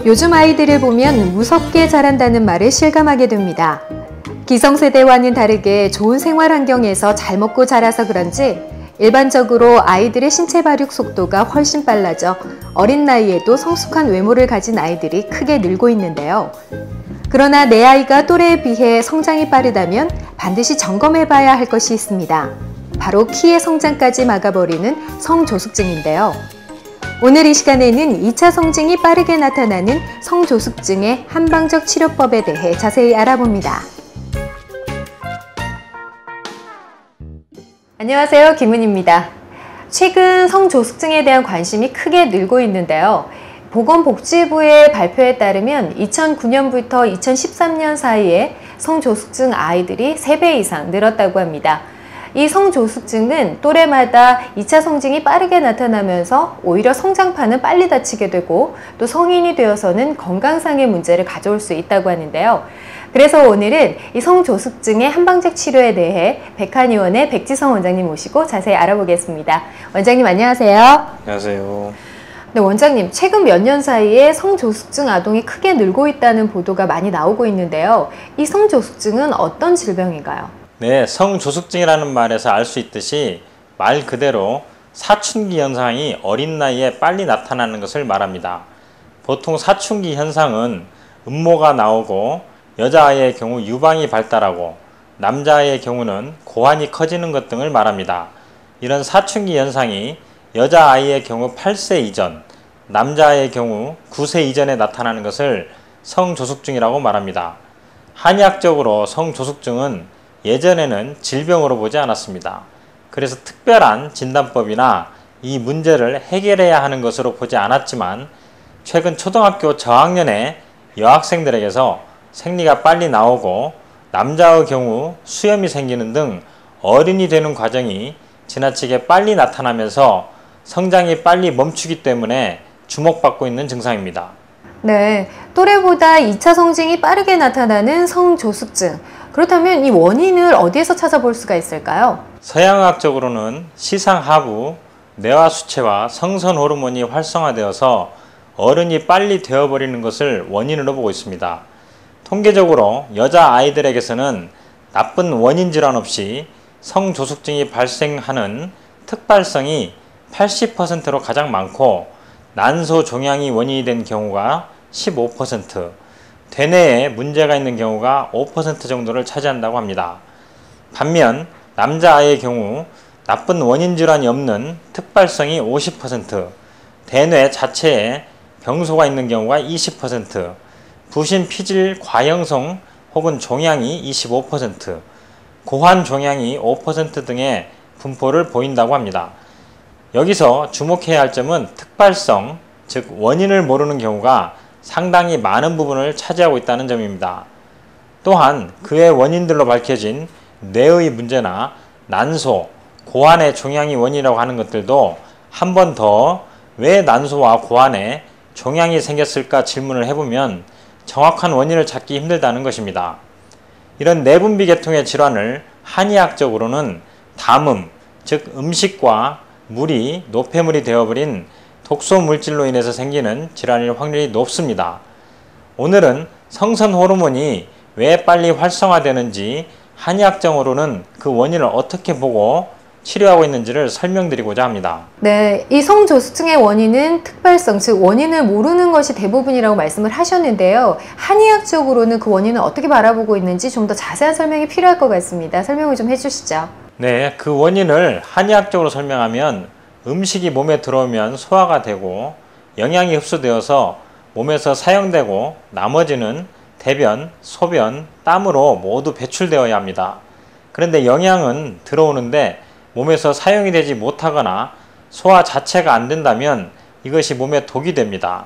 요즘 아이들을 보면 무섭게 자란다는 말을 실감하게 됩니다. 기성세대와는 다르게 좋은 생활 환경에서 잘 먹고 자라서 그런지 일반적으로 아이들의 신체 발육 속도가 훨씬 빨라져 어린 나이에도 성숙한 외모를 가진 아이들이 크게 늘고 있는데요. 그러나 내 아이가 또래에 비해 성장이 빠르다면 반드시 점검해봐야 할 것이 있습니다. 바로 키의 성장까지 막아버리는 성조숙증인데요. 오늘 이 시간에는 2차 성징이 빠르게 나타나는 성조숙증의 한방적 치료법에 대해 자세히 알아봅니다. 안녕하세요, 김은입니다. 최근 성조숙증에 대한 관심이 크게 늘고 있는데요. 보건복지부의 발표에 따르면 2009년부터 2013년 사이에 성조숙증 아이들이 3배 이상 늘었다고 합니다. 이 성조숙증은 또래마다 2차 성징이 빠르게 나타나면서 오히려 성장판은 빨리 닫히게 되고 또 성인이 되어서는 건강상의 문제를 가져올 수 있다고 하는데요. 그래서 오늘은 이 성조숙증의 한방적 치료에 대해 백한의원의 백지성 원장님 모시고 자세히 알아보겠습니다. 원장님 안녕하세요. 안녕하세요. 네, 원장님, 최근 몇 년 사이에 성조숙증 아동이 크게 늘고 있다는 보도가 많이 나오고 있는데요. 이 성조숙증은 어떤 질병인가요? 네, 성조숙증이라는 말에서 알 수 있듯이 말 그대로 사춘기 현상이 어린 나이에 빨리 나타나는 것을 말합니다. 보통 사춘기 현상은 음모가 나오고 여자아이의 경우 유방이 발달하고 남자아이의 경우는 고환이 커지는 것 등을 말합니다. 이런 사춘기 현상이 여자아이의 경우 8세 이전, 남자아이의 경우 9세 이전에 나타나는 것을 성조숙증이라고 말합니다. 한의학적으로 성조숙증은 예전에는 질병으로 보지 않았습니다. 그래서 특별한 진단법이나 이 문제를 해결해야 하는 것으로 보지 않았지만 최근 초등학교 저학년의 여학생들에게서 생리가 빨리 나오고 남자의 경우 수염이 생기는 등 어른이 되는 과정이 지나치게 빨리 나타나면서 성장이 빨리 멈추기 때문에 주목받고 있는 증상입니다. 네, 또래보다 2차 성징이 빠르게 나타나는 성조숙증. 그렇다면 이 원인을 어디에서 찾아볼 수가 있을까요? 서양의학적으로는 시상하부, 뇌화수체와 성선 호르몬이 활성화되어서 어른이 빨리 되어버리는 것을 원인으로 보고 있습니다. 통계적으로 여자아이들에게서는 나쁜 원인 질환 없이 성조숙증이 발생하는 특발성이 80%로 가장 많고 난소 종양이 원인이 된 경우가 15%, 대뇌에 문제가 있는 경우가 5% 정도를 차지한다고 합니다. 반면 남자아이의 경우 나쁜 원인 질환이 없는 특발성이 50%, 대뇌 자체에 병소가 있는 경우가 20%, 부신 피질 과형성 혹은 종양이 25%, 고환 종양이 5% 등의 분포를 보인다고 합니다. 여기서 주목해야 할 점은 특발성, 즉 원인을 모르는 경우가 상당히 많은 부분을 차지하고 있다는 점입니다. 또한 그의 원인들로 밝혀진 뇌의 문제나 난소, 고환의 종양이 원인이라고 하는 것들도 한 번 더 왜 난소와 고환에 종양이 생겼을까 질문을 해보면 정확한 원인을 찾기 힘들다는 것입니다. 이런 내분비 계통의 질환을 한의학적으로는 담음, 즉 음식과 물이 노폐물이 되어버린 독소 물질로 인해서 생기는 질환일 확률이 높습니다. 오늘은 성선 호르몬이 왜 빨리 활성화되는지 한의학적으로는 그 원인을 어떻게 보고 치료하고 있는지를 설명드리고자 합니다. 네, 이 성조숙증의 원인은 특발성, 즉 원인을 모르는 것이 대부분이라고 말씀을 하셨는데요. 한의학적으로는 그 원인을 어떻게 바라보고 있는지 좀 더 자세한 설명이 필요할 것 같습니다. 설명을 좀 해주시죠. 네, 그 원인을 한의학적으로 설명하면 음식이 몸에 들어오면 소화가 되고 영양이 흡수되어서 몸에서 사용되고 나머지는 대변, 소변, 땀으로 모두 배출되어야 합니다. 그런데 영양은 들어오는데 몸에서 사용이 되지 못하거나 소화 자체가 안 된다면 이것이 몸에 독이 됩니다.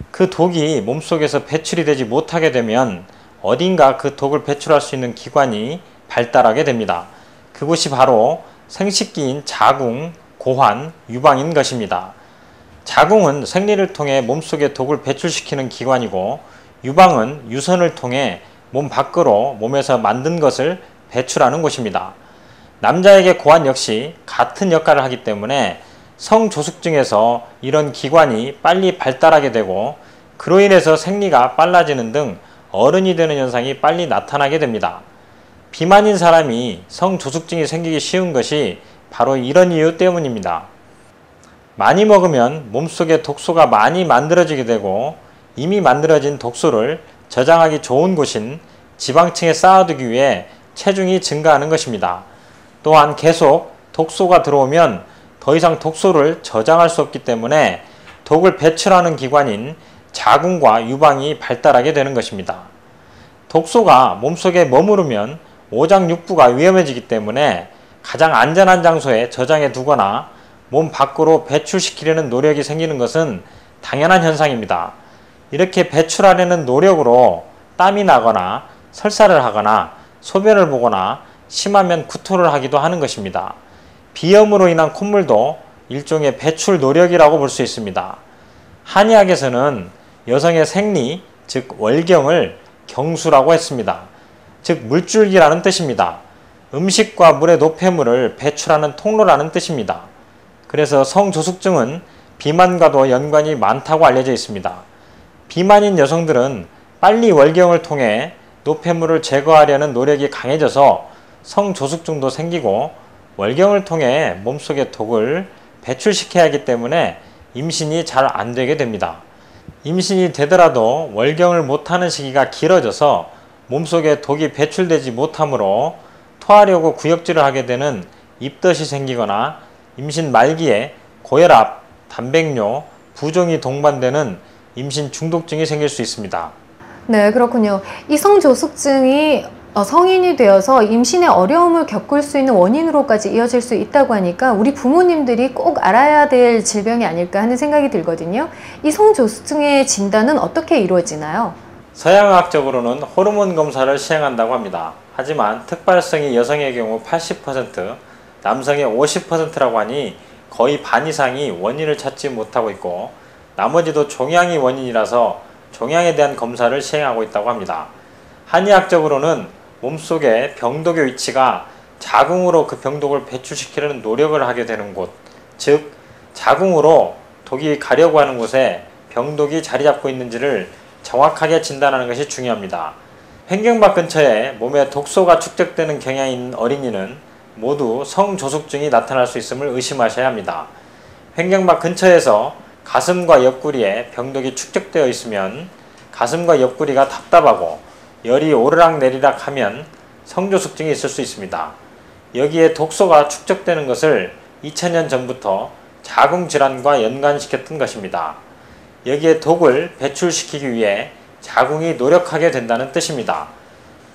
그 독이 몸속에서 배출이 되지 못하게 되면 어딘가 그 독을 배출할 수 있는 기관이 발달하게 됩니다. 그곳이 바로 생식기인 자궁, 고환, 유방인 것입니다. 자궁은 생리를 통해 몸속에 독을 배출시키는 기관이고 유방은 유선을 통해 몸 밖으로 몸에서 만든 것을 배출하는 곳입니다. 남자에게 고환 역시 같은 역할을 하기 때문에 성조숙증에서 이런 기관이 빨리 발달하게 되고 그로 인해서 생리가 빨라지는 등 어른이 되는 현상이 빨리 나타나게 됩니다. 비만인 사람이 성조숙증이 생기기 쉬운 것이 바로 이런 이유 때문입니다. 많이 먹으면 몸속에 독소가 많이 만들어지게 되고 이미 만들어진 독소를 저장하기 좋은 곳인 지방층에 쌓아두기 위해 체중이 증가하는 것입니다. 또한 계속 독소가 들어오면 더 이상 독소를 저장할 수 없기 때문에 독을 배출하는 기관인 자궁과 유방이 발달하게 되는 것입니다. 독소가 몸속에 머무르면 오장육부가 위험해지기 때문에 가장 안전한 장소에 저장해 두거나 몸 밖으로 배출시키려는 노력이 생기는 것은 당연한 현상입니다. 이렇게 배출하려는 노력으로 땀이 나거나 설사를 하거나 소변을 보거나 심하면 구토를 하기도 하는 것입니다. 비염으로 인한 콧물도 일종의 배출 노력이라고 볼 수 있습니다. 한의학에서는 여성의 생리, 즉 월경을 경수라고 했습니다. 즉 물줄기라는 뜻입니다. 음식과 물의 노폐물을 배출하는 통로라는 뜻입니다. 그래서 성조숙증은 비만과도 연관이 많다고 알려져 있습니다. 비만인 여성들은 빨리 월경을 통해 노폐물을 제거하려는 노력이 강해져서 성조숙증도 생기고 월경을 통해 몸속의 독을 배출시켜야 하기 때문에 임신이 잘 안되게 됩니다. 임신이 되더라도 월경을 못하는 시기가 길어져서 몸속에 독이 배출되지 못하므로 토하려고 구역질을 하게 되는 입덧이 생기거나 임신 말기에 고혈압, 단백뇨, 부종이 동반되는 임신 중독증이 생길 수 있습니다. 네, 그렇군요. 이 성조숙증이 성인이 되어서 임신에 어려움을 겪을 수 있는 원인으로까지 이어질 수 있다고 하니까 우리 부모님들이 꼭 알아야 될 질병이 아닐까 하는 생각이 들거든요. 이 성조숙증의 진단은 어떻게 이루어지나요? 서양의학적으로는 호르몬 검사를 시행한다고 합니다. 하지만 특발성이 여성의 경우 80%, 남성의 50%라고 하니 거의 반 이상이 원인을 찾지 못하고 있고 나머지도 종양이 원인이라서 종양에 대한 검사를 시행하고 있다고 합니다. 한의학적으로는 몸속에 병독의 위치가 자궁으로 그 병독을 배출시키려는 노력을 하게 되는 곳, 즉 자궁으로 독이 가려고 하는 곳에 병독이 자리 잡고 있는지를 정확하게 진단하는 것이 중요합니다. 횡경막 근처에 몸에 독소가 축적되는 경향이 있는 어린이는 모두 성조숙증이 나타날 수 있음을 의심하셔야 합니다. 횡경막 근처에서 가슴과 옆구리에 병독이 축적되어 있으면 가슴과 옆구리가 답답하고 열이 오르락 내리락 하면 성조숙증이 있을 수 있습니다. 여기에 독소가 축적되는 것을 2000년 전부터 자궁질환과 연관시켰던 것입니다. 여기에 독을 배출시키기 위해 자궁이 노력하게 된다는 뜻입니다.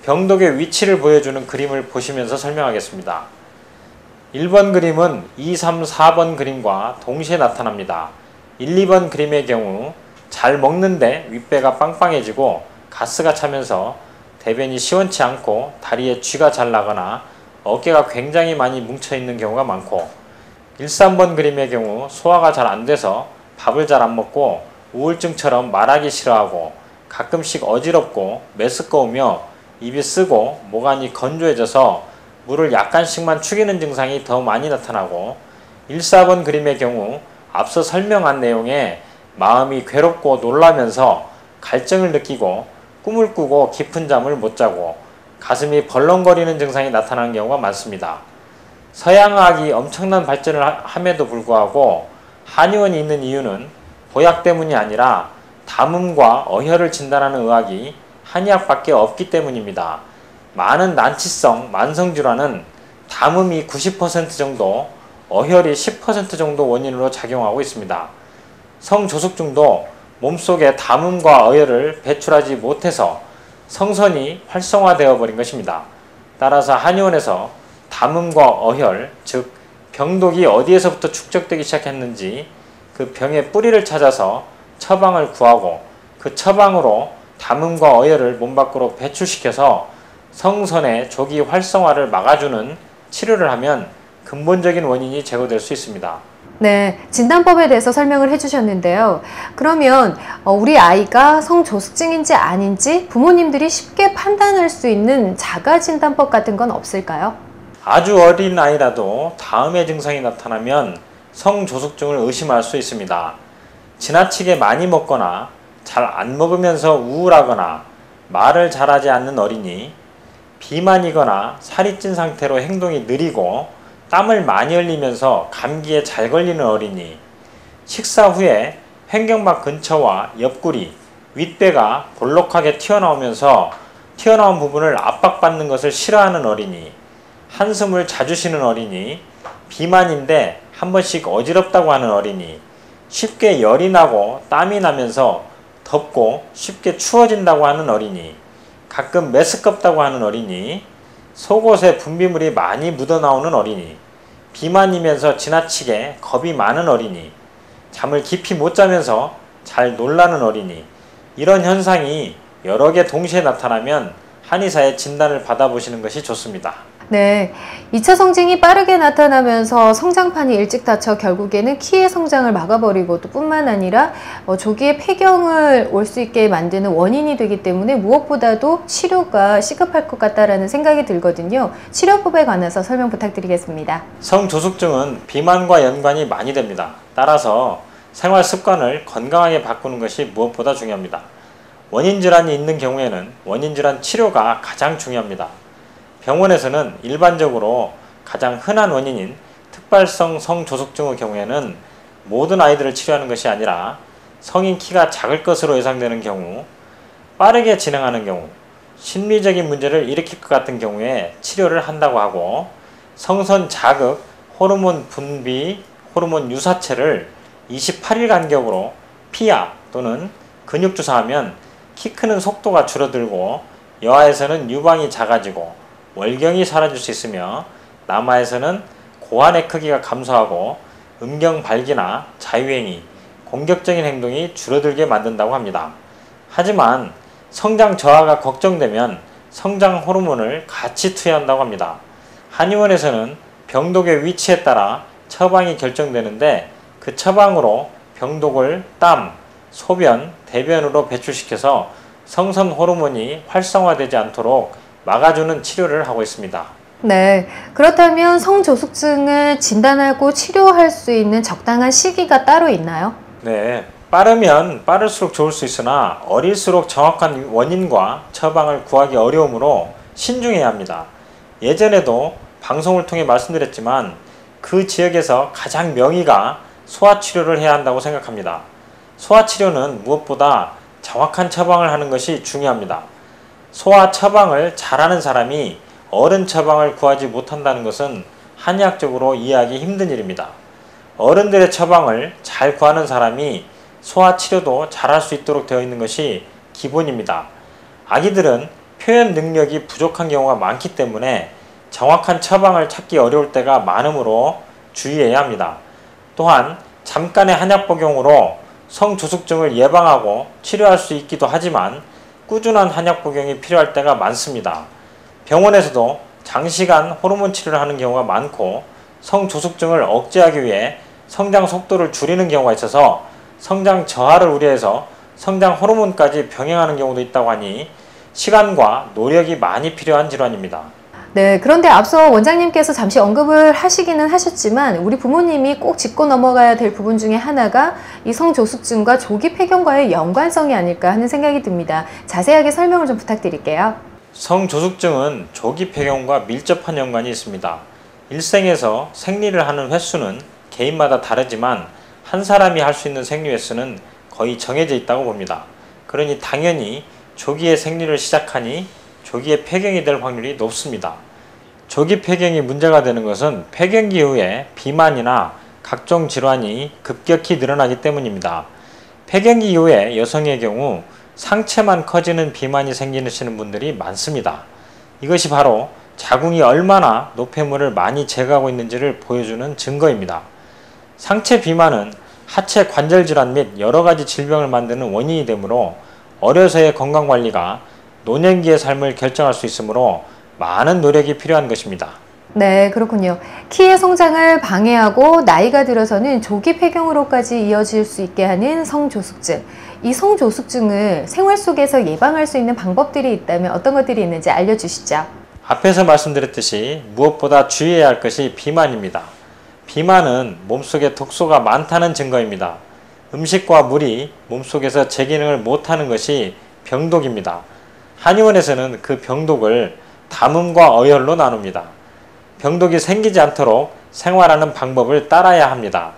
병독의 위치를 보여주는 그림을 보시면서 설명하겠습니다. 1번 그림은 2, 3, 4번 그림과 동시에 나타납니다. 1, 2번 그림의 경우 잘 먹는데 윗배가 빵빵해지고 가스가 차면서 대변이 시원치 않고 다리에 쥐가 잘 나거나 어깨가 굉장히 많이 뭉쳐있는 경우가 많고 1, 3번 그림의 경우 소화가 잘 안돼서 밥을 잘 안 먹고 우울증처럼 말하기 싫어하고 가끔씩 어지럽고 메스꺼우며 입이 쓰고 모간이 건조해져서 물을 약간씩만 축이는 증상이 더 많이 나타나고 1, 4번 그림의 경우 앞서 설명한 내용에 마음이 괴롭고 놀라면서 갈증을 느끼고 꿈을 꾸고 깊은 잠을 못 자고 가슴이 벌렁거리는 증상이 나타나는 경우가 많습니다. 서양의학이 엄청난 발전을 함에도 불구하고 한의원이 있는 이유는 보약 때문이 아니라 담음과 어혈을 진단하는 의학이 한의학밖에 없기 때문입니다. 많은 난치성 만성질환은 담음이 90% 정도, 어혈이 10% 정도 원인으로 작용하고 있습니다. 성조숙증도 몸속에 담음과 어혈을 배출하지 못해서 성선이 활성화되어 버린 것입니다. 따라서 한의원에서 담음과 어혈, 즉 병독이 어디에서부터 축적되기 시작했는지 그 병의 뿌리를 찾아서 처방을 구하고 그 처방으로 담음과 어혈을 몸 밖으로 배출시켜서 성선의 조기 활성화를 막아주는 치료를 하면 근본적인 원인이 제거될 수 있습니다. 네, 진단법에 대해서 설명을 해주셨는데요. 그러면 우리 아이가 성조숙증인지 아닌지 부모님들이 쉽게 판단할 수 있는 자가진단법 같은 건 없을까요? 아주 어린 아이라도 다음의 증상이 나타나면 성조숙증을 의심할 수 있습니다. 지나치게 많이 먹거나 잘 안 먹으면서 우울하거나 말을 잘하지 않는 어린이, 비만이거나 살이 찐 상태로 행동이 느리고 땀을 많이 흘리면서 감기에 잘 걸리는 어린이, 식사 후에 횡격막 근처와 옆구리, 윗배가 볼록하게 튀어나오면서 튀어나온 부분을 압박받는 것을 싫어하는 어린이, 한숨을 자주 쉬는 어린이, 비만인데 한 번씩 어지럽다고 하는 어린이, 쉽게 열이 나고 땀이 나면서 덥고 쉽게 추워진다고 하는 어린이, 가끔 메스껍다고 하는 어린이, 속옷에 분비물이 많이 묻어나오는 어린이, 비만이면서 지나치게 겁이 많은 어린이, 잠을 깊이 못 자면서 잘 놀라는 어린이, 이런 현상이 여러 개 동시에 나타나면 한의사의 진단을 받아보시는 것이 좋습니다. 네, 2차 성징이 빠르게 나타나면서 성장판이 일찍 닫혀 결국에는 키의 성장을 막아버리고 또 뿐만 아니라 조기에 폐경을 올 수 있게 만드는 원인이 되기 때문에 무엇보다도 치료가 시급할 것 같다라는 생각이 들거든요. 치료법에 관해서 설명 부탁드리겠습니다. 성조숙증은 비만과 연관이 많이 됩니다. 따라서 생활 습관을 건강하게 바꾸는 것이 무엇보다 중요합니다. 원인 질환이 있는 경우에는 원인 질환 치료가 가장 중요합니다. 병원에서는 일반적으로 가장 흔한 원인인 특발성 성조숙증의 경우에는 모든 아이들을 치료하는 것이 아니라 성인 키가 작을 것으로 예상되는 경우, 빠르게 진행하는 경우, 심리적인 문제를 일으킬 것 같은 경우에 치료를 한다고 하고, 성선 자극, 호르몬 분비, 호르몬 유사체를 28일 간격으로 피하 또는 근육 주사하면 키 크는 속도가 줄어들고 여아에서는 유방이 작아지고 월경이 사라질 수 있으며 남아에서는 고환의 크기가 감소하고 음경 발기나 자유행위, 공격적인 행동이 줄어들게 만든다고 합니다. 하지만 성장 저하가 걱정되면 성장 호르몬을 같이 투여한다고 합니다. 한의원에서는 병독의 위치에 따라 처방이 결정되는데 그 처방으로 병독을 땀, 소변, 대변으로 배출시켜서 성선 호르몬이 활성화되지 않도록 막아주는 치료를 하고 있습니다. 네, 그렇다면 성조숙증을 진단하고 치료할 수 있는 적당한 시기가 따로 있나요? 네, 빠르면 빠를수록 좋을 수 있으나 어릴수록 정확한 원인과 처방을 구하기 어려우므로 신중해야 합니다. 예전에도 방송을 통해 말씀드렸지만 그 지역에서 가장 명의가 소아치료를 해야 한다고 생각합니다. 소아치료는 무엇보다 정확한 처방을 하는 것이 중요합니다. 소아 처방을 잘하는 사람이 어른 처방을 구하지 못한다는 것은 한의학적으로 이해하기 힘든 일입니다. 어른들의 처방을 잘 구하는 사람이 소아 치료도 잘할 수 있도록 되어 있는 것이 기본입니다. 아기들은 표현 능력이 부족한 경우가 많기 때문에 정확한 처방을 찾기 어려울 때가 많으므로 주의해야 합니다. 또한 잠깐의 한약 복용으로 성조숙증을 예방하고 치료할 수 있기도 하지만 꾸준한 한약 복용이 필요할 때가 많습니다. 병원에서도 장시간 호르몬 치료를 하는 경우가 많고 성조숙증을 억제하기 위해 성장 속도를 줄이는 경우가 있어서 성장 저하를 우려해서 성장 호르몬까지 병행하는 경우도 있다고 하니 시간과 노력이 많이 필요한 질환입니다. 네, 그런데 앞서 원장님께서 잠시 언급을 하시기는 하셨지만 우리 부모님이 꼭 짚고 넘어가야 될 부분 중에 하나가 이 성조숙증과 조기 폐경과의 연관성이 아닐까 하는 생각이 듭니다. 자세하게 설명을 좀 부탁드릴게요. 성조숙증은 조기 폐경과 밀접한 연관이 있습니다. 일생에서 생리를 하는 횟수는 개인마다 다르지만 한 사람이 할 수 있는 생리 횟수는 거의 정해져 있다고 봅니다. 그러니 당연히 조기에 생리를 시작하니 조기에 폐경이 될 확률이 높습니다. 조기 폐경이 문제가 되는 것은 폐경기 이후에 비만이나 각종 질환이 급격히 늘어나기 때문입니다. 폐경기 이후에 여성의 경우 상체만 커지는 비만이 생기시는 분들이 많습니다. 이것이 바로 자궁이 얼마나 노폐물을 많이 제거하고 있는지를 보여주는 증거입니다. 상체 비만은 하체 관절 질환 및 여러 가지 질병을 만드는 원인이 되므로 어려서의 건강관리가 노년기의 삶을 결정할 수 있으므로 많은 노력이 필요한 것입니다. 네, 그렇군요. 키의 성장을 방해하고 나이가 들어서는 조기 폐경으로까지 이어질 수 있게 하는 성조숙증. 이 성조숙증을 생활 속에서 예방할 수 있는 방법들이 있다면 어떤 것들이 있는지 알려주시죠. 앞에서 말씀드렸듯이 무엇보다 주의해야 할 것이 비만입니다. 비만은 몸속에 독소가 많다는 증거입니다. 음식과 물이 몸속에서 제 기능을 못하는 것이 병독입니다. 한의원에서는 그 병독을 담음과 어혈로 나눕니다. 병독이 생기지 않도록 생활하는 방법을 따라야 합니다.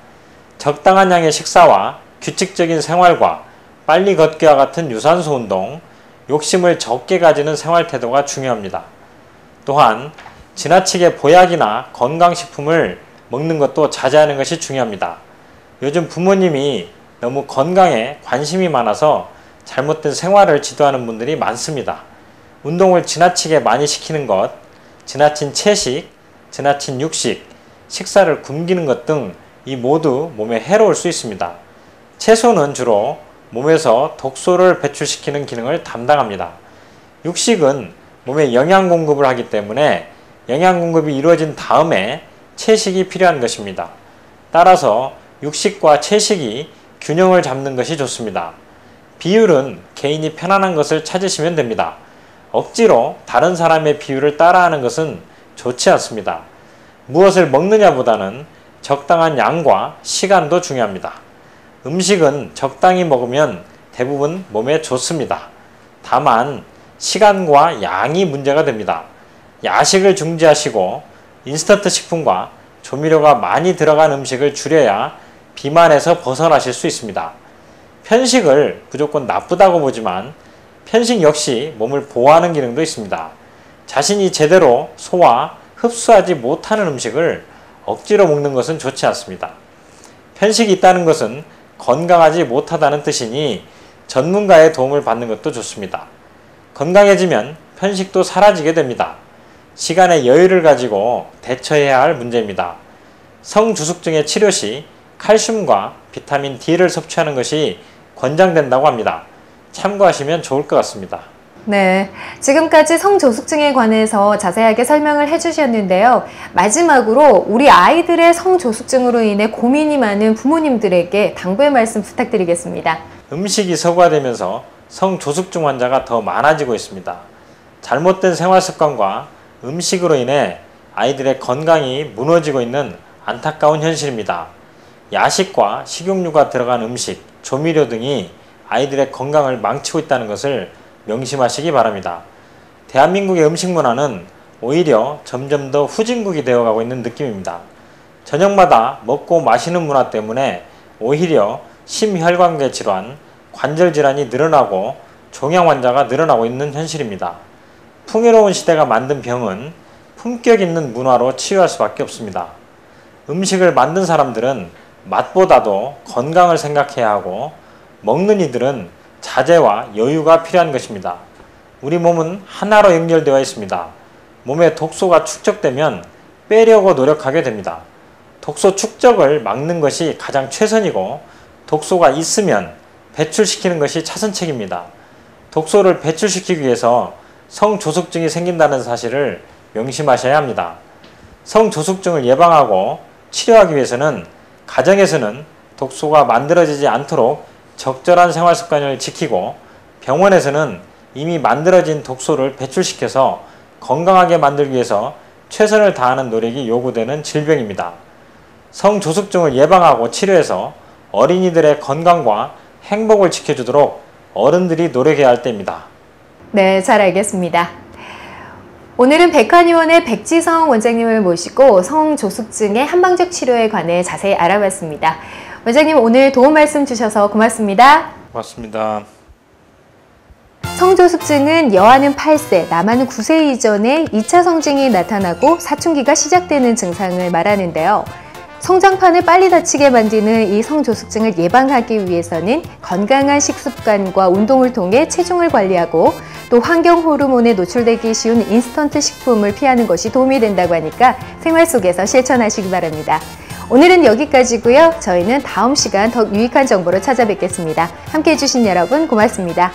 적당한 양의 식사와 규칙적인 생활과 빨리 걷기와 같은 유산소 운동, 욕심을 적게 가지는 생활 태도가 중요합니다. 또한 지나치게 보약이나 건강식품을 먹는 것도 자제하는 것이 중요합니다. 요즘 부모님이 너무 건강에 관심이 많아서 잘못된 생활을 지도하는 분들이 많습니다. 운동을 지나치게 많이 시키는 것, 지나친 채식, 지나친 육식, 식사를 굶기는 것 등 이 모두 몸에 해로울 수 있습니다. 채소는 주로 몸에서 독소를 배출시키는 기능을 담당합니다. 육식은 몸에 영양 공급을 하기 때문에 영양 공급이 이루어진 다음에 채식이 필요한 것입니다. 따라서 육식과 채식이 균형을 잡는 것이 좋습니다. 비율은 개인이 편안한 것을 찾으시면 됩니다. 억지로 다른 사람의 비율을 따라하는 것은 좋지 않습니다. 무엇을 먹느냐보다는 적당한 양과 시간도 중요합니다. 음식은 적당히 먹으면 대부분 몸에 좋습니다. 다만 시간과 양이 문제가 됩니다. 야식을 중지하시고 인스턴트 식품과 조미료가 많이 들어간 음식을 줄여야 비만에서 벗어나실 수 있습니다. 편식을 무조건 나쁘다고 보지만 편식 역시 몸을 보호하는 기능도 있습니다. 자신이 제대로 소화, 흡수하지 못하는 음식을 억지로 먹는 것은 좋지 않습니다. 편식이 있다는 것은 건강하지 못하다는 뜻이니 전문가의 도움을 받는 것도 좋습니다. 건강해지면 편식도 사라지게 됩니다. 시간의 여유를 가지고 대처해야 할 문제입니다. 성주숙증의 치료 시 칼슘과 비타민 D를 섭취하는 것이 권장된다고 합니다. 참고하시면 좋을 것 같습니다. 네, 지금까지 성조숙증에 관해서 자세하게 설명을 해주셨는데요. 마지막으로 우리 아이들의 성조숙증으로 인해 고민이 많은 부모님들에게 당부의 말씀 부탁드리겠습니다. 음식이 서구화되면서 성조숙증 환자가 더 많아지고 있습니다. 잘못된 생활습관과 음식으로 인해 아이들의 건강이 무너지고 있는 안타까운 현실입니다. 야식과 식용유가 들어간 음식, 조미료 등이 아이들의 건강을 망치고 있다는 것을 명심하시기 바랍니다. 대한민국의 음식 문화는 오히려 점점 더 후진국이 되어가고 있는 느낌입니다. 저녁마다 먹고 마시는 문화 때문에 오히려 심혈관계 질환, 관절 질환이 늘어나고 종양 환자가 늘어나고 있는 현실입니다. 풍요로운 시대가 만든 병은 품격 있는 문화로 치유할 수밖에 없습니다. 음식을 만든 사람들은 맛보다도 건강을 생각해야 하고 먹는 이들은 자제와 여유가 필요한 것입니다. 우리 몸은 하나로 연결되어 있습니다. 몸에 독소가 축적되면 빼려고 노력하게 됩니다. 독소 축적을 막는 것이 가장 최선이고 독소가 있으면 배출시키는 것이 차선책입니다. 독소를 배출시키기 위해서 성조숙증이 생긴다는 사실을 명심하셔야 합니다. 성조숙증을 예방하고 치료하기 위해서는 가정에서는 독소가 만들어지지 않도록 적절한 생활 습관을 지키고 병원에서는 이미 만들어진 독소를 배출시켜서 건강하게 만들기 위해서 최선을 다하는 노력이 요구되는 질병입니다. 성조숙증을 예방하고 치료해서 어린이들의 건강과 행복을 지켜주도록 어른들이 노력해야 할 때입니다. 네, 잘 알겠습니다. 오늘은 백한의원의 백지성 원장님을 모시고 성조숙증의 한방적 치료에 관해 자세히 알아봤습니다. 원장님, 오늘 도움 말씀 주셔서 고맙습니다. 고맙습니다. 성조숙증은 여아는 8세, 남아는 9세 이전에 2차 성징이 나타나고 사춘기가 시작되는 증상을 말하는데요. 성장판을 빨리 다치게 만드는 이 성조숙증을 예방하기 위해서는 건강한 식습관과 운동을 통해 체중을 관리하고 또 환경 호르몬에 노출되기 쉬운 인스턴트 식품을 피하는 것이 도움이 된다고 하니까 생활 속에서 실천하시기 바랍니다. 오늘은 여기까지고요. 저희는 다음 시간 더 유익한 정보로 찾아뵙겠습니다. 함께해 주신 여러분 고맙습니다.